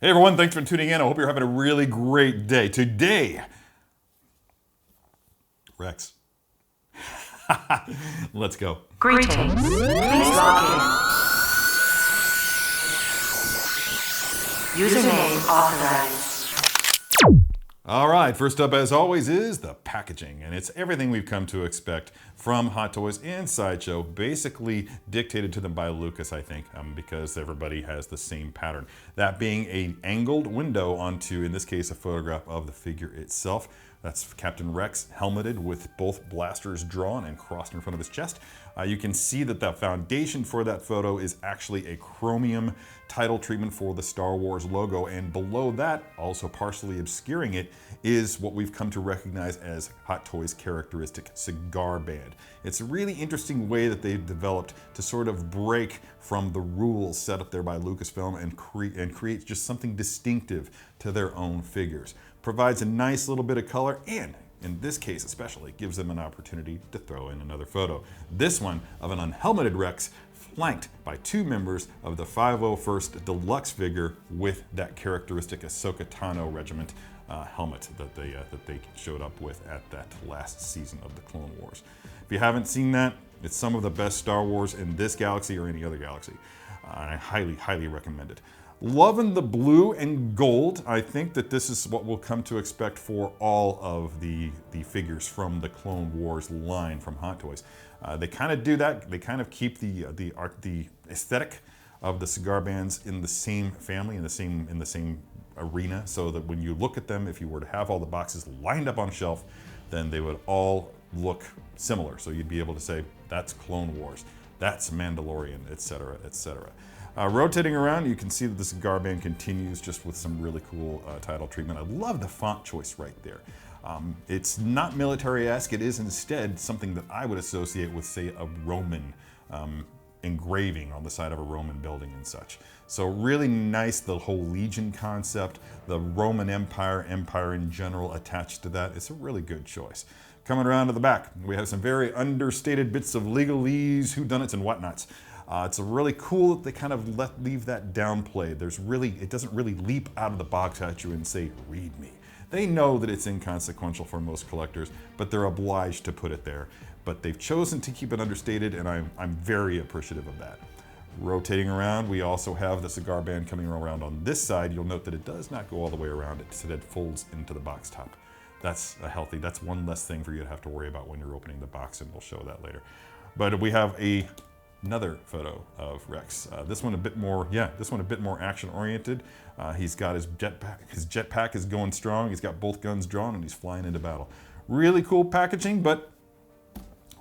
Hey everyone, thanks for tuning in. I hope you're having a really great day. Today, Rex. Let's go. Greetings. Please log in. Username authorized. All right, first up as always is the packaging, and it's everything we've come to expect from Hot Toys and Sideshow, basically dictated to them by Lucas, I think, because everybody has the same pattern. That being an angled window onto, in this case, a photograph of the figure itself. That's Captain Rex helmeted with both blasters drawn and crossed in front of his chest. You can see that the foundation for that photo is actually a chromium title treatment for the Star Wars logo, and below that, also partially obscuring it, is what we've come to recognize as Hot Toys' characteristic cigar band. It's a really interesting way that they've developed to sort of break from the rules set up there by Lucasfilm and create just something distinctive to their own figures. Provides a nice little bit of color, and in this case especially, gives them an opportunity to throw in another photo. This one of an unhelmeted Rex, flanked by two members of the 501st Deluxe figure with that characteristic Ahsoka Tano Regiment helmet that they showed up with at that last season of the Clone Wars. If you haven't seen that, it's some of the best Star Wars in this galaxy or any other galaxy. I highly recommend it. Loving the blue and gold. I think that this is what we'll come to expect for all of the figures from the Clone Wars line from Hot Toys. They kind of do that. They kind of keep the aesthetic of the cigar bands in the same family, in the same arena, so that when you look at them, if you were to have all the boxes lined up on a shelf, then they would all look similar. So you'd be able to say, that's Clone Wars, that's Mandalorian, etc., etc. Rotating around, you can see that the cigar band continues just with some really cool title treatment. I love the font choice right there. It's not military-esque, it is instead something that I would associate with, say, a Roman engraving on the side of a Roman building and such. So really nice, the whole Legion concept, the Roman Empire in general attached to that. It's a really good choice. Coming around to the back, we have some very understated bits of legalese, whodunits, and whatnots. It's really cool that they kind of leave that downplayed. It doesn't really leap out of the box at you and say, read me. They know that it's inconsequential for most collectors, but they're obliged to put it there. But they've chosen to keep it understated, and I'm very appreciative of that. Rotating around, we also have the cigar band coming around on this side. You'll note that it does not go all the way around. It instead folds into the box top. That's one less thing for you to have to worry about when you're opening the box, and we'll show that later. But we have another photo of Rex. This one a bit more action oriented. He's got his jetpack. His jetpack is going strong. He's got both guns drawn and he's flying into battle. Really cool packaging, but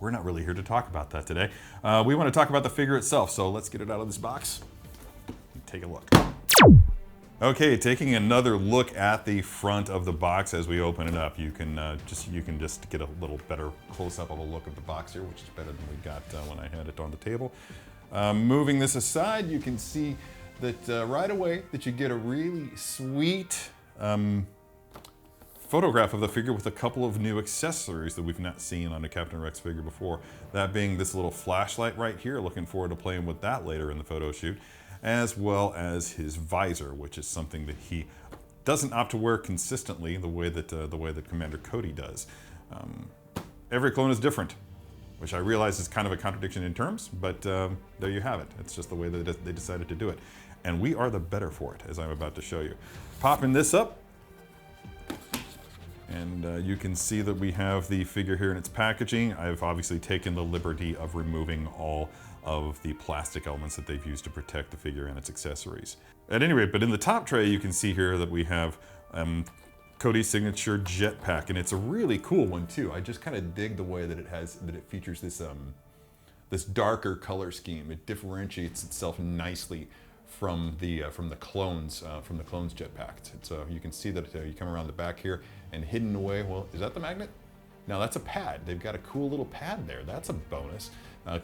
we're not really here to talk about that today. We want to talk about the figure itself, so let's get it out of this box and take a look. Okay, taking another look at the front of the box as we open it up, you can just get a little better close-up of a look of the box here, which is better than we got when I had it on the table. Moving this aside, you can see that right away that you get a really sweet photograph of the figure with a couple of new accessories that we've not seen on a Captain Rex figure before. That being this little flashlight right here. Looking forward to playing with that later in the photo shoot, as well as his visor, which is something that he doesn't opt to wear consistently the way that Commander Cody does. Every clone is different, which I realize is kind of a contradiction in terms, but there you have it. It's just the way that they decided to do it. And we are the better for it, as I'm about to show you. Popping this up, and you can see that we have the figure here in its packaging. I've obviously taken the liberty of removing all of the plastic elements that they've used to protect the figure and its accessories. At any rate, but in the top tray, you can see here that we have Cody's signature jetpack, and it's a really cool one too. I just kind of dig the way that it features this this darker color scheme. It differentiates itself nicely from the clones jetpack. You can see that you come around the back here and hidden away. Well, is that the magnet? No, that's a pad. They've got a cool little pad there. That's a bonus.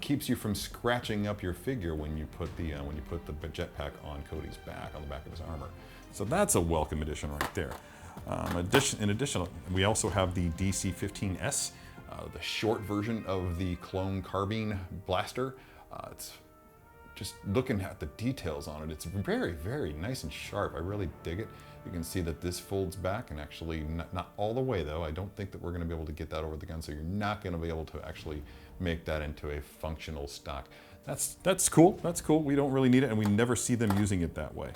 Keeps you from scratching up your figure when you put the jetpack on Cody's back, on the back of his armor. So that's a welcome addition right there. In addition, we also have the DC-15S, the short version of the clone carbine blaster. It's just looking at the details on it, it's very, very nice and sharp. I really dig it. You can see that this folds back, and actually not all the way though. I don't think that we're going to be able to get that over the gun, so you're not going to be able to actually make that into a functional stock. That's cool. That's cool. We don't really need it, and we never see them using it that way.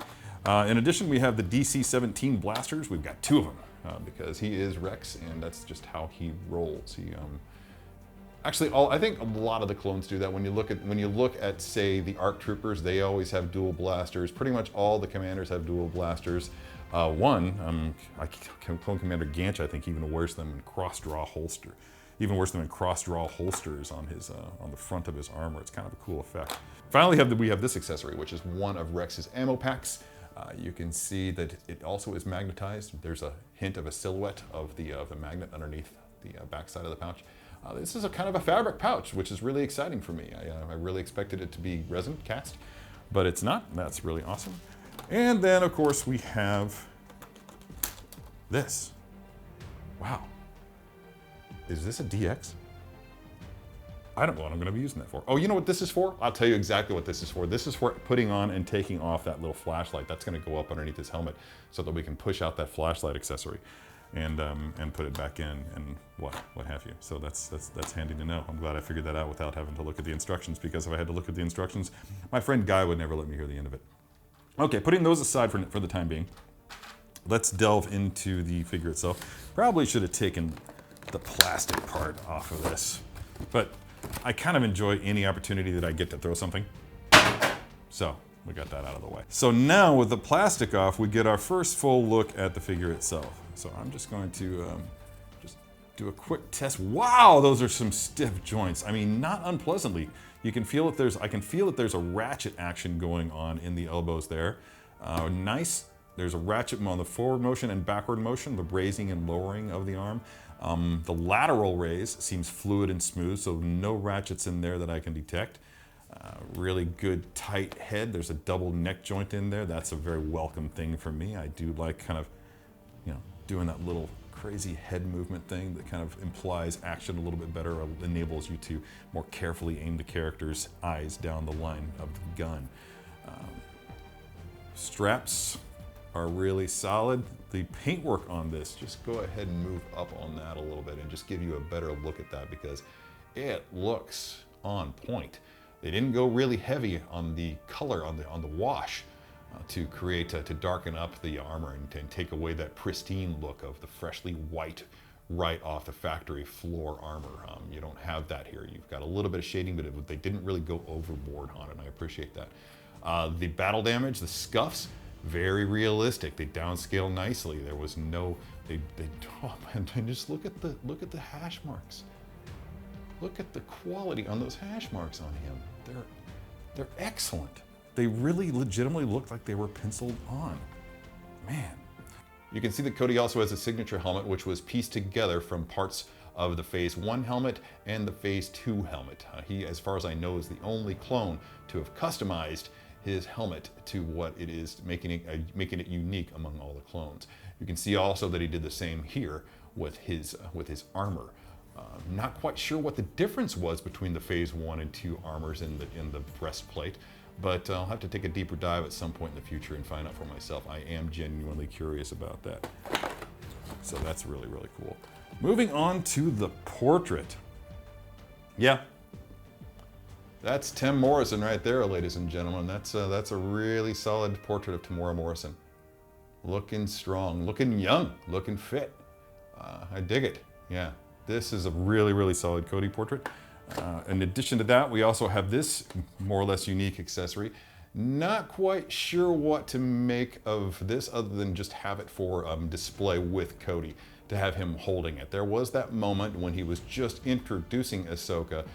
In addition, we have the DC-17 blasters. We've got 2 of them because he is Rex, and that's just how he rolls. He actually, I think a lot of the clones do that. When you look at say the ARC troopers, they always have dual blasters. Pretty much all the commanders have dual blasters. Clone Commander Ganch, I think, even wears them in cross-draw holster. Even worse than in cross-draw holsters on his on the front of his armor. It's kind of a cool effect. Finally, we have this accessory, which is one of Rex's ammo packs. You can see that it also is magnetized. There's a hint of a silhouette of the magnet underneath the backside of the pouch. This is a kind of a fabric pouch, which is really exciting for me. I really expected it to be resin cast, but it's not. That's really awesome. And then, of course, we have this. Wow. Is this a DX? I don't know what I'm going to be using that for. Oh, you know what this is for? I'll tell you exactly what this is for. This is for putting on and taking off that little flashlight. That's going to go up underneath his helmet so that we can push out that flashlight accessory and put it back in and what have you. So that's handy to know. I'm glad I figured that out without having to look at the instructions, because if I had to look at the instructions, my friend Guy would never let me hear the end of it. Okay, putting those aside for the time being, let's delve into the figure itself. Probably should have taken the plastic part off of this, but I kind of enjoy any opportunity that I get to throw something. So we got that out of the way. So now with the plastic off, we get our first full look at the figure itself. So I'm just going to just do a quick test. Wow, those are some stiff joints. I mean, not unpleasantly. You can feel that I can feel that there's a ratchet action going on in the elbows there. Nice. There's a ratchet on the forward motion and backward motion, the raising and lowering of the arm. The lateral raise seems fluid and smooth, so no ratchets in there that I can detect. Really good tight head. There's a double neck joint in there. That's a very welcome thing for me. I do like kind of, doing that little crazy head movement thing that kind of implies action a little bit better, or enables you to more carefully aim the character's eyes down the line of the gun. Straps are really solid. The paintwork on this, just go ahead and move up on that a little bit and just give you a better look at that, because it looks on point. They didn't go really heavy on the color, on the wash, to darken up the armor and take away that pristine look of the freshly white right off the factory floor armor. You don't have that here. You've got a little bit of shading, but they didn't really go overboard on it, and I appreciate that. The battle damage, the scuffs, very realistic. They downscale nicely. There was no, oh man, just look at the hash marks. Look at the quality on those hash marks on him. They're excellent. They really legitimately look like they were penciled on. Man. You can see that Cody also has a signature helmet, which was pieced together from parts of the Phase 1 helmet and the Phase 2 helmet. He, as far as I know, is the only clone to have customized his helmet to what it is, making it unique among all the clones. You can see also that he did the same here with his armor. Not quite sure what the difference was between the Phase 1 and 2 armors in the breastplate, but I'll have to take a deeper dive at some point in the future and find out for myself. I am genuinely curious about that. So that's really, really cool. Moving on to the portrait. Yeah. That's Tim Morrison right there, ladies and gentlemen. That's a really solid portrait of Tamora Morrison. Looking strong, looking young, looking fit. I dig it. Yeah, this is a really, really solid Cody portrait. In addition to that, we also have this more or less unique accessory. Not quite sure what to make of this other than just have it for display with Cody, to have him holding it. There was that moment when he was just introducing Ahsoka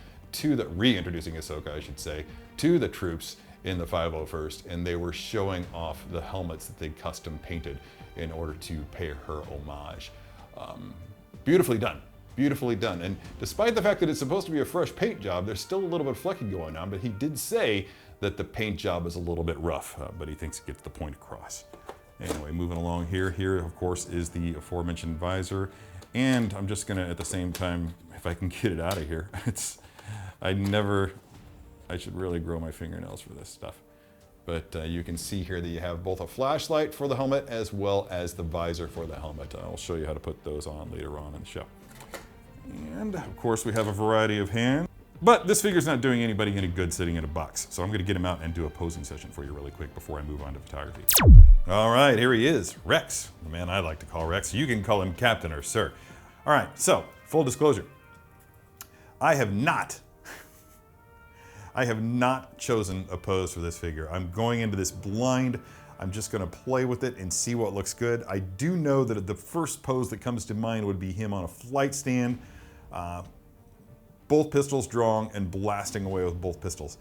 reintroducing Ahsoka, I should say, to the troops in the 501st, and they were showing off the helmets that they custom painted in order to pay her homage. Beautifully done. Beautifully done. And despite the fact that it's supposed to be a fresh paint job, there's still a little bit of flecking going on, but he did say that the paint job is a little bit rough, but he thinks it gets the point across. Anyway, moving along here. Here, of course, is the aforementioned visor. And I'm just gonna, at the same time, if I can get it out of here, I never I should really grow my fingernails for this stuff. But you can see here that you have both a flashlight for the helmet as well as the visor for the helmet. I'll show you how to put those on later on in the show. And of course we have a variety of hands. But this figure's not doing anybody any good sitting in a box. So I'm gonna get him out and do a posing session for you really quick before I move on to photography. All right, here he is, Rex, the man I like to call Rex. You can call him Captain or Sir. All right, so full disclosure. I have not chosen a pose for this figure. I'm going into this blind. I'm just gonna play with it and see what looks good. I do know that the first pose that comes to mind would be him on a flight stand, both pistols drawn and blasting away with both pistols.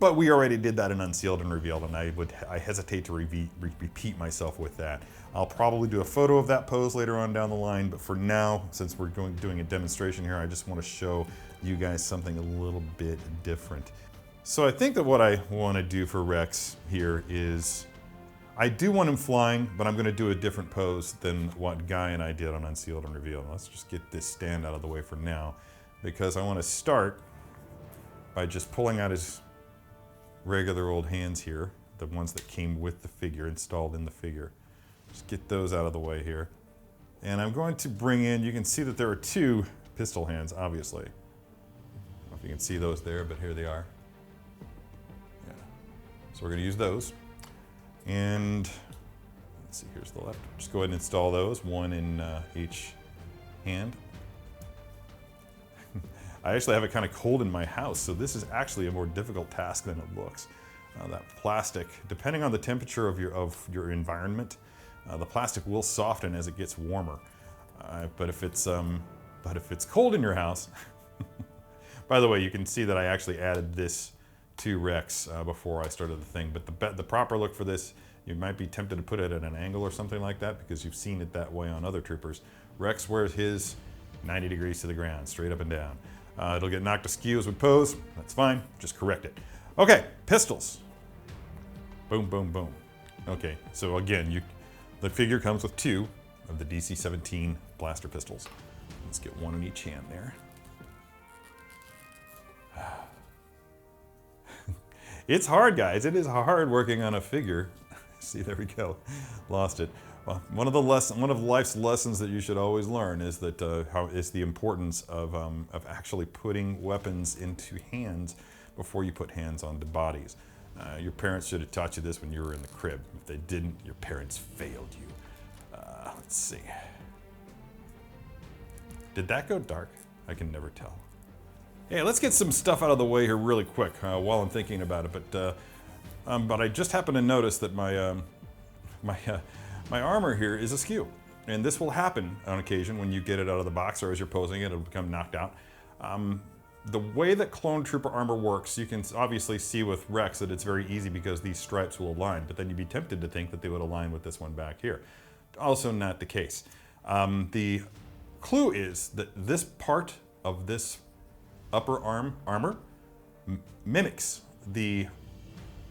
But we already did that in Unsealed and Revealed, and I hesitate to repeat myself with that. I'll probably do a photo of that pose later on down the line, but for now, since we're doing a demonstration here, I just want to show you guys something a little bit different. So I think that what I want to do for Rex here is, I do want him flying, but I'm going to do a different pose than what Guy and I did on Unsealed and Revealed. Let's just get this stand out of the way for now, because I want to start by just pulling out his regular old hands here, the ones that came with the figure, installed in the figure. Just get those out of the way here. And I'm going to bring in, you can see that there are two pistol hands, obviously. I don't know if you can see those there, but here they are. Yeah. So we're going to use those. And let's see, here's the left. Just go ahead and install those, one in each hand. I actually have it kind of cold in my house, so this is actually a more difficult task than it looks. That plastic, depending on the temperature of your environment, the plastic will soften as it gets warmer. But if it's cold in your house, by the way, you can see that I actually added this to Rex before I started the thing. But the proper look for this, you might be tempted to put it at an angle or something like that because you've seen it that way on other troopers. Rex wears his 90 degrees to the ground, straight up and down. It'll get knocked askew as we pose. That's fine. Just correct it. Okay, pistols. Boom, boom, boom. Okay, so again, the figure comes with two of the DC-17 blaster pistols. Let's get one in each hand there. It's hard, guys. It is hard working on a figure. See, there we go. Lost it. Well, one of life's lessons that you should always learn is that the importance of actually putting weapons into hands before you put hands onto bodies. Your parents should have taught you this when you were in the crib. If they didn't, your parents failed you. Let's see. Did that go dark? I can never tell. Hey, let's get some stuff out of the way here really quick while I'm thinking about it. But I just happened to notice that my armor here is askew, and this will happen on occasion when you get it out of the box or as you're posing it, it'll become knocked out. The way that clone trooper armor works, you can obviously see with Rex that it's very easy because these stripes will align, but then you'd be tempted to think that they would align with this one back here. Also not the case. The clue is that this part of this upper arm armor mimics the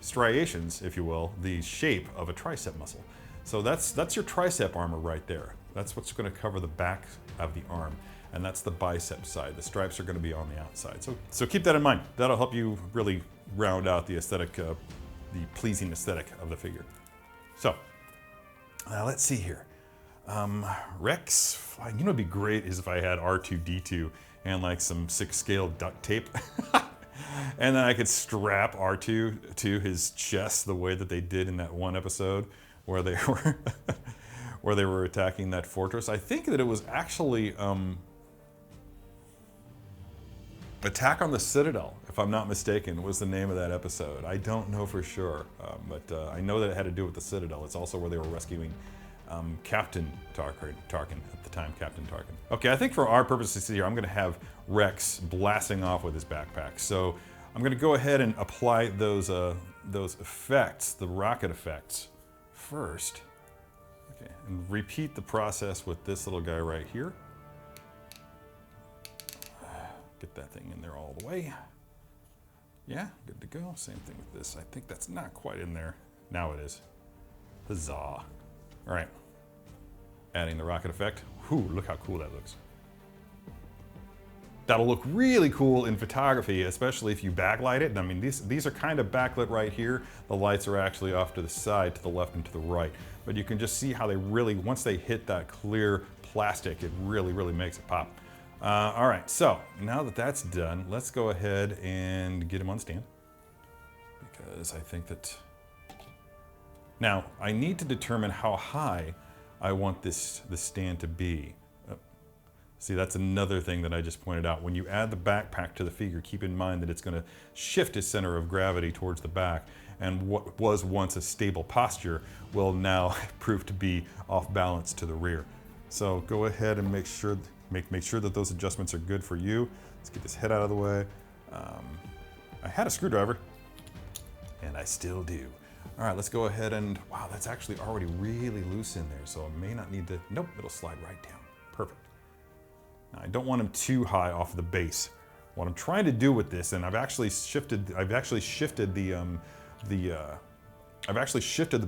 striations, if you will, the shape of a tricep muscle. So that's your tricep armor right there. That's what's going to cover the back of the arm, and that's the bicep side. The stripes are going to be on the outside. So keep that in mind. That'll help you really round out the aesthetic, the pleasing aesthetic of the figure. So let's see here. Rex, you know, it'd be great is if I had R2-D2 and like some 6-scale duct tape. And then I could strap R2 to his chest the way that they did in that one episode where they were attacking that fortress. I think that it was actually Attack on the Citadel, if I'm not mistaken, was the name of that episode. I don't know for sure, but I know that it had to do with the Citadel. It's also where they were rescuing Captain Tarkin at the time, Captain Tarkin. Okay, I think for our purposes here, I'm going to have Rex blasting off with his backpack. So I'm going to go ahead and apply those effects, the rocket effects, first. Okay, and repeat the process with this little guy right here. Get that thing in there all the way. Yeah, good to go. Same thing with this. I think that's not quite in there. Now it is. Huzzah. All right. Adding the rocket effect. Whew, look how cool that looks. That'll look really cool in photography, especially if you backlight it. I mean, these are kind of backlit right here. The lights are actually off to the side, to the left and to the right. But you can just see how they really, once they hit that clear plastic, it really, really makes it pop. All right, so now that that's done, let's go ahead and get him on stand. Because I think that... Now, I need to determine how high I want this stand to be. See, that's another thing that I just pointed out. When you add the backpack to the figure, keep in mind that it's going to shift its center of gravity towards the back, and what was once a stable posture will now prove to be off balance to the rear. So go ahead and make sure that those adjustments are good for you. Let's get this head out of the way. I had a screwdriver, and I still do. All right, let's go ahead and, wow, that's actually already really loose in there, so I may not need to, nope, it'll slide right down. Perfect. Now, I don't want him too high off the base. What I'm trying to do with this, and I've actually shifted the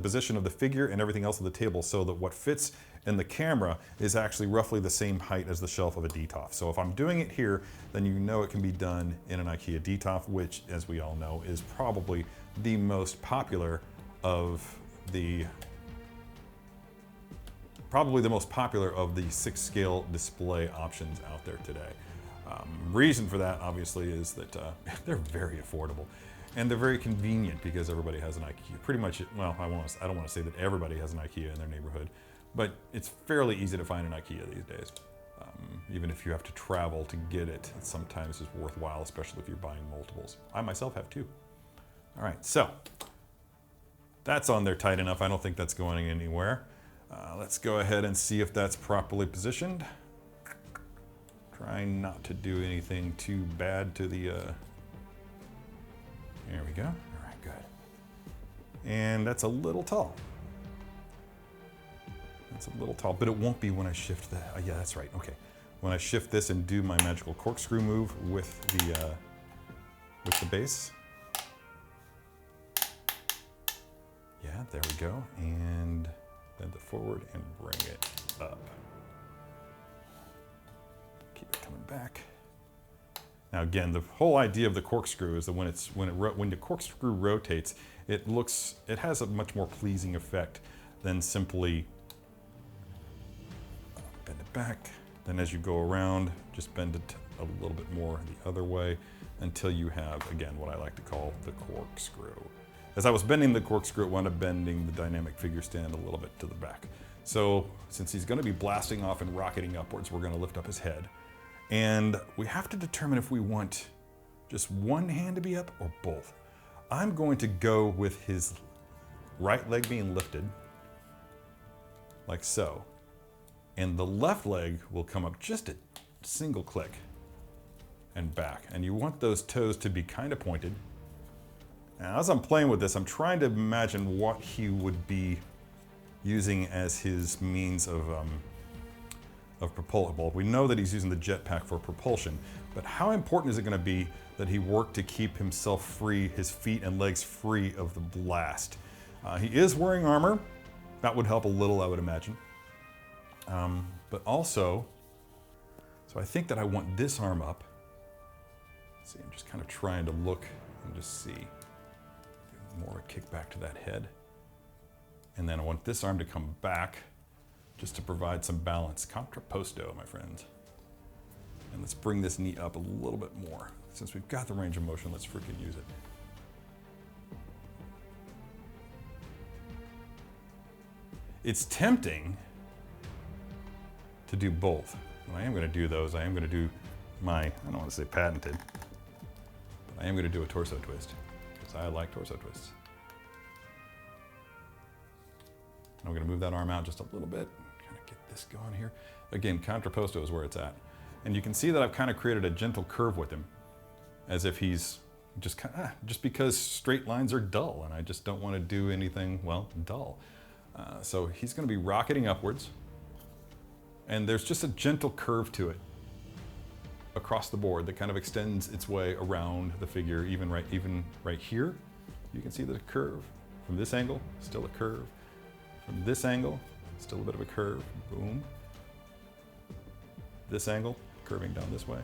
position of the figure and everything else of the table so that what fits in the camera is actually roughly the same height as the shelf of a DTOF. So if I'm doing it here, then you know it can be done in an IKEA DTOF, which, as we all know, is probably the most popular of the 6 scale display options out there today. Reason for that, obviously, is that they're very affordable and they're very convenient because everybody has an IKEA. Pretty much, well, I don't want to say that everybody has an IKEA in their neighborhood, but it's fairly easy to find an IKEA these days. Even if you have to travel to get it, it sometimes is worthwhile, especially if you're buying multiples. I myself have 2. All right, so that's on there tight enough. I don't think that's going anywhere. Let's go ahead and see if that's properly positioned. Trying not to do anything too bad to the, there we go. All right, good. And that's a little tall. That's a little tall, but it won't be when I shift the, yeah, that's right, okay. When I shift this and do my magical corkscrew move with the base. Yeah, there we go. And bend it forward and bring it up. Keep it coming back. Now again, the whole idea of the corkscrew is that when the corkscrew rotates, it has a much more pleasing effect than simply bend it back. Then as you go around, just bend it a little bit more the other way until you have, again, what I like to call the corkscrew. As I was bending the corkscrew, it wound up bending the dynamic figure stand a little bit to the back. So since he's going to be blasting off and rocketing upwards, we're going to lift up his head. And we have to determine if we want just one hand to be up or both. I'm going to go with his right leg being lifted, like so. And the left leg will come up just a single click and back. And you want those toes to be kind of pointed. Now, as I'm playing with this, I'm trying to imagine what he would be using as his means of propulsion. We know that he's using the jetpack for propulsion, but how important is it going to be that he work to keep himself free, his feet and legs free of the blast? He is wearing armor. That would help a little, I would imagine. But also, so I think that I want this arm up. Let's see, I'm just kind of trying to look and just see. More kick back to that head. And then I want this arm to come back just to provide some balance. Contrapposto, my friends. And let's bring this knee up a little bit more. Since we've got the range of motion, let's freaking use it. It's tempting to do both. When I am going to do those, I am going to do my, I don't want to say patented, but I am going to do a torso twist. I like torso twists. I'm going to move that arm out just a little bit, kind of get this going here. Again, contrapposto is where it's at. And you can see that I've kind of created a gentle curve with him, as if he's just just because straight lines are dull and I just don't want to do anything, well, dull. So he's going to be rocketing upwards, and there's just a gentle curve to it across the board that kind of extends its way around the figure, even right here. You can see the curve. From this angle, still a curve. From this angle, still a bit of a curve. Boom. This angle, curving down this way.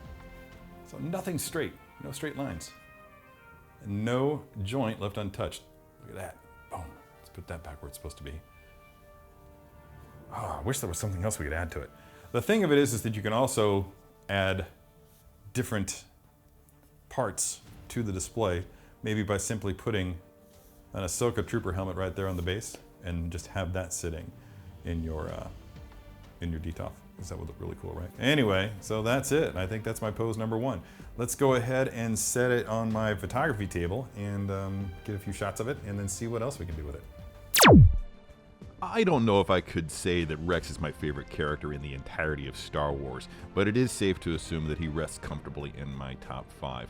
So nothing straight, no straight lines. And no joint left untouched. Look at that. Boom. Let's put that back where it's supposed to be. Oh, I wish there was something else we could add to it. The thing of it is that you can also add different parts to the display, maybe by simply putting an Ahsoka trooper helmet right there on the base and just have that sitting in your DTOF. Because that would look really cool, right? Anyway, so that's it. I think that's my pose number 1. Let's go ahead and set it on my photography table and get a few shots of it and then see what else we can do with it. I don't know if I could say that Rex is my favorite character in the entirety of Star Wars, but it is safe to assume that he rests comfortably in my top 5.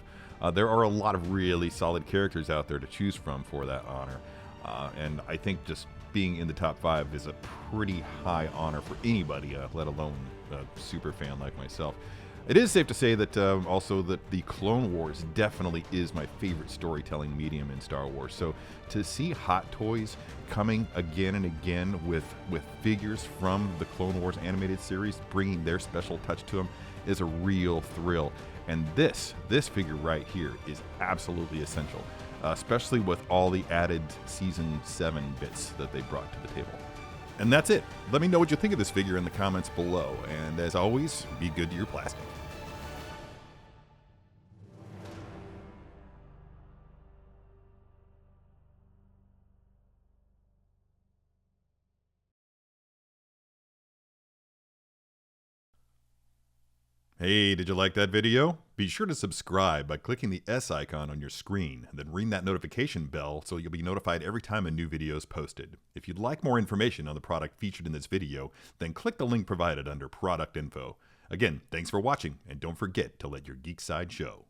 There are a lot of really solid characters out there to choose from for that honor, and I think just being in the top 5 is a pretty high honor for anybody, let alone a super fan like myself. It is safe to say that also that the Clone Wars definitely is my favorite storytelling medium in Star Wars. So to see Hot Toys coming again and again with figures from the Clone Wars animated series, bringing their special touch to them, is a real thrill. And this figure right here is absolutely essential, especially with all the added Season 7 bits that they brought to the table. And that's it. Let me know what you think of this figure in the comments below. And as always, be good to your plastic. Hey, did you like that video? Be sure to subscribe by clicking the S icon on your screen, and then ring that notification bell so you'll be notified every time a new video is posted. If you'd like more information on the product featured in this video, then click the link provided under product info. Again, thanks for watching, and don't forget to let your geek side show.